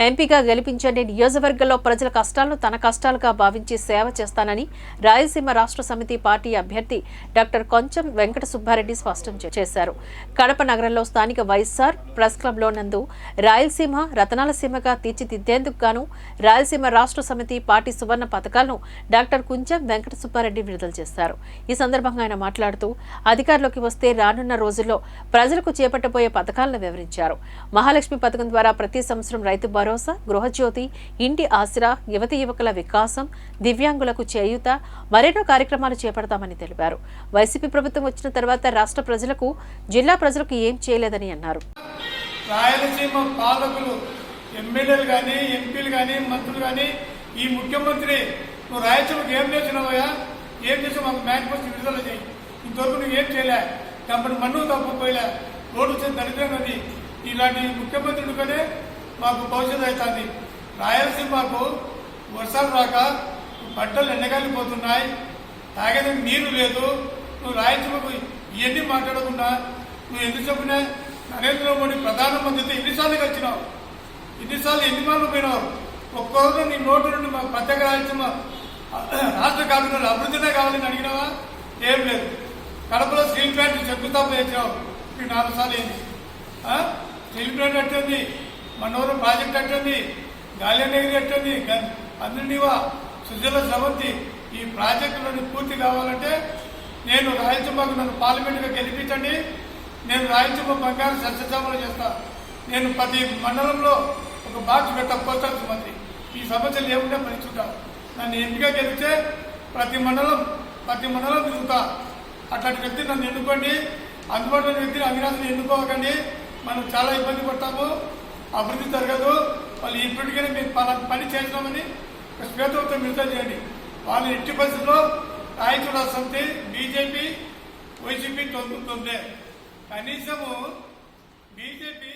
ఎంపీగా గెలిపించండి, నియోజకవర్గంలో ప్రజల కష్టాలను తన కష్టాలుగా భావించి సేవ చేస్తానని రాయలసీమ రాష్ట్ర సమితి పార్టీ అభ్యర్థి డాక్టర్ కొంచెం వెంకట సుబ్బారెడ్డి స్పష్టం చేశారు. కడప నగరంలో స్థానిక వైఎస్ఆర్ ప్రెస్ క్లబ్లో నందు రాయలసీమ రతనాల సీమగా తీర్చిదిద్దేందుకు గాను రాయలసీమ రాష్ట్ర సమితి పార్టీ సువర్ణ పథకాలను డాక్టర్ కొంచెం వెంకట సుబ్బారెడ్డి విడుదల చేశారు. ఈ సందర్భంగా ఆయన మాట్లాడుతూ అధికారంలోకి వస్తే రానున్న రోజుల్లో ప్రజలకు చేపట్టబోయే పథకాలను వివరించారు. మహాలక్ష్మి పథకం ద్వారా ప్రతి సంవత్సరం రైతు భరోసా, గృహజ్యోతి, ఇంటి ఆసరా, యువతి యువకుల వికాసం, దివ్యాంగులకు చేయూత, మరెన్నో కార్యక్రమాలు చేపడతామని తెలిపారు. వైసీపీ ప్రభుత్వం వచ్చిన తర్వాత రాష్ట్ర ప్రజలకు, జిల్లా ప్రజలకు ఏం చేయలేదని అన్నారు. రాయలసీమ పాలకులు, ఎమ్మెల్యేలు కానీ, ఎంపీలు కానీ, మంత్రులు కానీ, ఈ ముఖ్యమంత్రి నువ్వు రాయలసీమకు ఏం చేసినావయ్యా, ఏం చేసి మాకు మేనిఫెస్టో విడుదల చేయి, ఇంతవరకు నువ్వు ఏం చేయలే, కంపెనీ మన్ను తప్పపోయలే, రోడ్డు వచ్చే దరిద్రం అది. ఇలాంటి ముఖ్యమంత్రుడికనే మాకు భవిష్యత్తు అవుతుంది. రాయలసీమకు వర్షాలు రాక పంటలు ఎండగాలిపోతున్నాయి, తాగేందుకు నీరు లేదు. నువ్వు రాయలసీమకు ఇవన్నీ మాట్లాడకుండా నువ్వు ఎందుకు చెప్పినా నరేంద్ర మోడీ ప్రధానమంత్రితో ఎన్నిసార్లు వచ్చినావు, ఎన్ని మార్లు పోయినావు. ఒక్కొక్కరు నీ నోటు నుండి మాకు ప్రత్యేక రాయలసీమ రాష్ట్ర కాకుండా అభివృద్ధినే కావాలని అడిగినావా? ఏం లేదు. కడపలో స్టీల్ ప్లాంట్ శంకుస్థాపన చేసినావు, మీకు 4 సార్లు ఏంది? స్టీల్ ప్లాంట్ అట్టుంది, మనోహరం ప్రాజెక్ట్ అట్టుంది, గాలినగిరి అట్టుంది, అందరినీవా సుజల స్రవంతి. ఈ ప్రాజెక్టులను పూర్తి కావాలంటే నేను రాయలసీమకు నన్ను పార్లమెంటుగా గెలిపించండి. నేను రాయలసీమ బంగారు సస్యశామలు చేస్తా. నేను ప్రతి మండలంలో ఒక బాక్స్ పెట్టా, పోస్టాఫీస్ మంత్రి. ఈ సమస్యలు ఏముంటే పరిచుంటాను. నన్ను ఎంపిక గెలిస్తే ప్రతి మండలం తిరుగుతా. అట్లాంటి వ్యక్తి నన్ను ఎన్నుకోండి. అందుబాటులో వ్యక్తిని అవినాశని ఎన్నుకోకండి. మనం చాలా ఇబ్బంది పడతాము, అభివృద్ధి జరగదు. వాళ్ళు ఇప్పటికైనా మేము పని చేసినామని శ్వేతవృత్తం విడుదల చేయండి. వాళ్ళు ఎట్టి పరిస్థితుల్లో రాయచూడ సమితి, బీజేపీ, వైసీపీ తొందరదే. కనీసము బీజేపీ